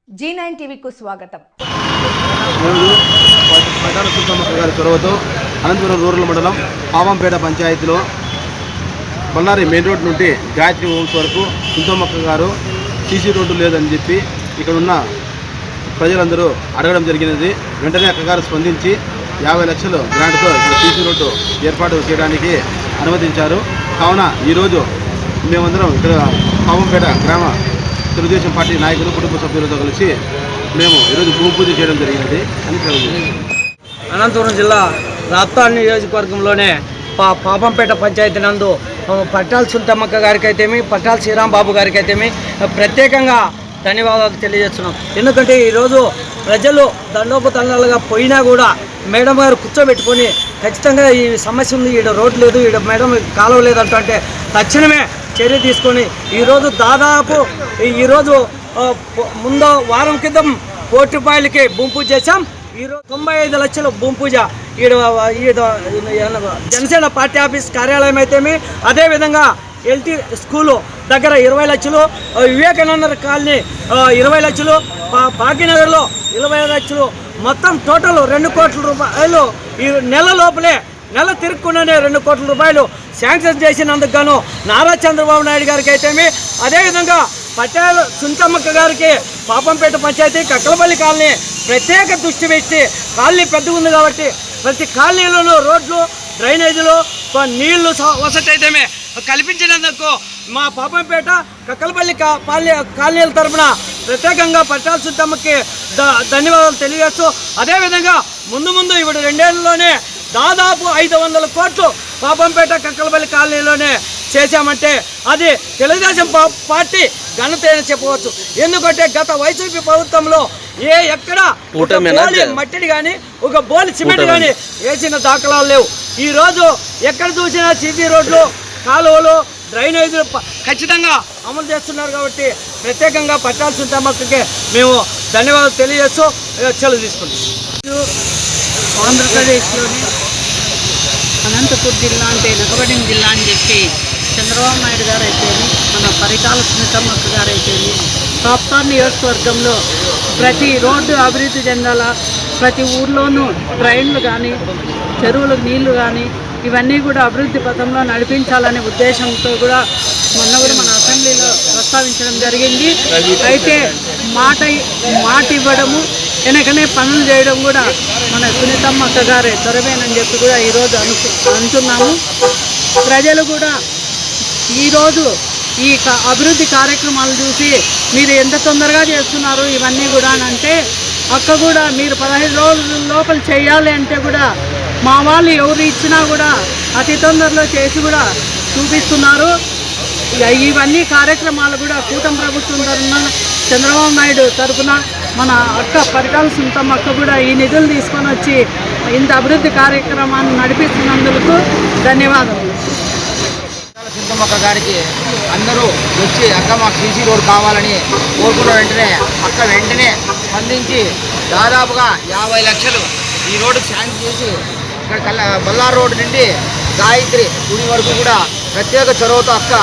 G9 టీవీకు స్వాగతం. పటాల సుల్తానమ్మ గారి చొరవతో అనంతపురం రూరల్ మండలం పావంపేట పంచాయతీలో బళ్ళారి మెయిన్ రోడ్ నుండి గాయత్రి హోమ్స్ వరకు సుల్తానమ్మ గారు సీసీ రోడ్డు లేదని చెప్పి ఇక్కడ ఉన్న ప్రజలందరూ అడగడం జరిగినది. వెంటనే అక్కగారు స్పందించి 50 లక్షలు గ్రాంట్తో ఇక్కడ సీసీ రోడ్డు ఏర్పాటు చేయడానికి అనుమతించారు. కావున ఈరోజు మేమందరం ఇక్కడ పావంపేట గ్రామ తెలుగుదేశం పార్టీ నాయకులు కుటుంబ సభ్యులతో కలిసి మేము ఈరోజు భూమి పూజ చేయడం జరిగినది అని తెలియజేస్తున్నాం. అనంతపురం జిల్లా రాప్తాడు నియోజకవర్గంలోనే పాపంపేట పంచాయతీ నందు పట్టాల సుల్తానమ్మ గారికి అయితేమి పట్టాల శ్రీరాంబాబు గారికి అయితేమి ప్రత్యేకంగా ధన్యవాదాలు తెలియజేస్తున్నాం. ఎందుకంటే ఈరోజు ప్రజలు దండోపతండాలుగా పోయినా కూడా మేడం గారు కూర్చోబెట్టుకొని ఖచ్చితంగా ఈ సమస్య ఉంది, ఈడ రోడ్డు లేదు, ఈడ మేడం కాలువ లేదంటే తక్షణమే చర్య తీసుకొని ఈరోజు దాదాపు ఈరోజు ముందు వారం క్రితం ₹1,00,00,000కి భూమి పూజ చేశాం. ఈరోజు 95 లక్షలు భూమి పూజ ఈడ జనసేన పార్టీ ఆఫీస్ కార్యాలయం అయితేమి, అదేవిధంగా ఎల్టీ స్కూలు దగ్గర 20 లక్షలు, వివేకానంద కాలనీ 20 లక్షలు, భాగ్యనగర్లో 20 లక్షలు, మొత్తం టోటల్ 2 కోట్ల రూపాయలు ఈ నెల లోపలే నెల తిరుక్కుండానే 2 కోట్ల రూపాయలు శాంక్షన్ చేసినందుకు గాను నారా చంద్రబాబు నాయుడు గారికి అయితేమి, అదేవిధంగా పట్టాల సుల్తానమ్మ గారికి పాపంపేట పంచాయతీ కక్కలపల్లి కాలనీ ప్రత్యేక దృష్టి పెట్టి కాలనీ పెద్దగా ఉంది కాబట్టి ప్రతి కాలనీలోనూ రోడ్లు డ్రైనేజీలు నీళ్లు వసతి అయితేమే కల్పించినందుకు మా పాపంపేట కక్కలపల్లి కాలనీల తరఫున ప్రత్యేకంగా పట్టాల సుల్తానమ్మకి ధన్యవాదాలు తెలియజేస్తూ, అదేవిధంగా ముందు ఇప్పుడు 2 ఏళ్లలోనే దాదాపు 500 కోట్లు పాపంపేట కక్కలపల్లి కాలనీలోనే చేశామంటే అది తెలుగుదేశం పార్టీ ఘనత అని చెప్పవచ్చు. ఎందుకంటే గత వైసీపీ ప్రభుత్వంలో ఎక్కడ మట్టిని కానీ ఒక బోలి సిమెంట్ కానీ వేసిన దాఖలాలు లేవు. ఈరోజు ఎక్కడ చూసినా సీసీ రోడ్లు, కాలువలు, డ్రైనేజీలు ఖచ్చితంగా అమలు చేస్తున్నారు. కాబట్టి ప్రత్యేకంగా పట్టాల సుల్తానమ్మకి మేము ధన్యవాదాలు తెలియజేస్తూ సెలవు తీసుకుంటాం. ఆంధ్రప్రదేశ్లోని అనంతపురం జిల్లా అంటే నగబడిన జిల్లా అని చెప్పి చంద్రబాబు నాయుడు గారు అయితేనే, మన పరిటాల సునీతమ్మ గారు అయితేనే రాప్తాడు నియోజకవర్గంలో ప్రతి రోడ్డు అభివృద్ధి చెందాల, ప్రతి ఊర్లోనూ ట్రైన్లు కానీ చెరువులకు నీళ్లు కానీ ఇవన్నీ కూడా అభివృద్ధి పథంలో నడిపించాలనే ఉద్దేశంతో కూడా మొన్న కూడా మన అసెంబ్లీలో ప్రస్తావించడం జరిగింది. అయితే మాట ఇవ్వడము వెనకనే పనులు చేయడం కూడా మన సునీతమ్మ గారే త్వరమేనని చెప్పి కూడా ఈరోజు అంటున్నాము. ప్రజలు కూడా ఈరోజు ఈ అభివృద్ధి కార్యక్రమాలు చూసి మీరు ఎంత తొందరగా చేస్తున్నారు ఇవన్నీ కూడా అని అంటే, అక్క కూడా మీరు 15 రోజుల లోపల చేయాలి అంటే కూడా మా వాళ్ళు ఎవరు ఇచ్చినా కూడా అతి తొందరలో చేసి కూడా చూపిస్తున్నారు. ఇవన్నీ కార్యక్రమాలు కూడా కూటమి ప్రభుత్వం తరఫున చంద్రబాబు నాయుడు తరఫున మన అక్క పరిటాల సుల్తానమ్మ అక్క కూడా ఈ నిధులు తీసుకొని వచ్చి ఇంత అభివృద్ధి కార్యక్రమాన్ని నడిపిస్తున్నందుకు ధన్యవాదాలు. సుల్తానమ్మ గారికి అందరూ వచ్చి అక్క మాకు సీసీ రోడ్ కావాలని కోరుకున్న వెంటనే స్పందించి దాదాపుగా 50 లక్షలు ఈ రోడ్డుకు శాంక్షన్ చేసి ఇక్కడ బళ్ళారి రోడ్డు నుండి గాయత్రి గుడి వరకు కూడా ప్రత్యేక చొరవతో అక్క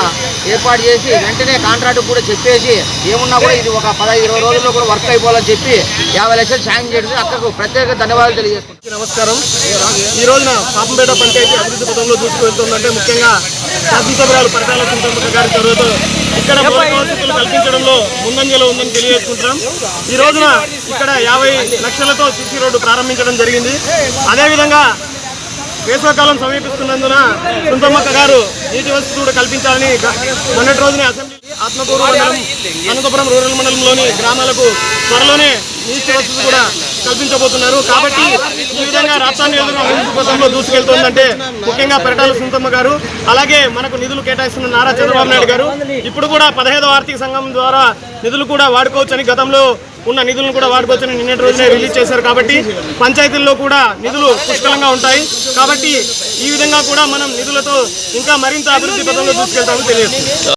ఏర్పాటు చేసి వెంటనే కాంట్రాక్ట్ కూడా చెప్పేసి ఏమున్నా కూడా ఇది ఒక 15-20 రోజుల్లో కూడా వర్క్ అయిపోవాలని చెప్పి 50 లక్షలు శాంక్షన్ చేసి అక్కకు ప్రత్యేక ధన్యవాదాలు తెలియజేస్తున్నాను. నమస్కారం. ఈ రోజున పాపంపేట పంచాయతీ అభివృద్ధి పథంలో దూసుకువెళ్తుందంటే ముఖ్యంగా శాసనసభ్యురాలు పట్టాల సుల్తానమ్మ గారి చొరవతో ఇక్కడ మౌలిక వసతులు కల్పించడంలో ముందంజలో ఉందని తెలియజేసుకుంటున్నాం. ఈ రోజున ఇక్కడ 50 లక్షలతో సీసీ రోడ్డు ప్రారంభించడం జరిగింది. అదేవిధంగా వేసవికాలం సమీపిస్తున్నందున సుల్తానమ్మ గారు నీటి వసతి కూడా కల్పించాలని మొన్నటి రోజునే అసెంబ్లీ ఆత్మకూరు మండలం అనంతపురం రూరల్ మండలంలోని గ్రామాలకు త్వరలోనే నీటి వసతి కూడా కల్పించబోతున్నారు. కాబట్టి ఈ విధంగా రాష్ట్రాన్ని అభివృద్ధి దూసుకెళ్తుందంటే ముఖ్యంగా పరిటాల సుల్తానమ్మ గారు, అలాగే మనకు నిధులు కేటాయిస్తున్న నారా చంద్రబాబు నాయుడు గారు ఇప్పుడు కూడా 15వ ఆర్థిక సంఘం ద్వారా నిధులు కూడా వాడుకోవచ్చని, గతంలో ఉన్న నిధులను కూడా వాడుకోవచ్చని నిన్నటి రోజునే రిలీజ్ చేశారు. కాబట్టి పంచాయతీల్లో కూడా నిధులు పుష్కలంగా ఉంటాయి. కాబట్టి ఈ విధంగా కూడా మనం నిధులతో ఇంకా మరింత అభివృద్ధి పథంలో దూసుకెళ్తామని తెలియజేస్తుంది.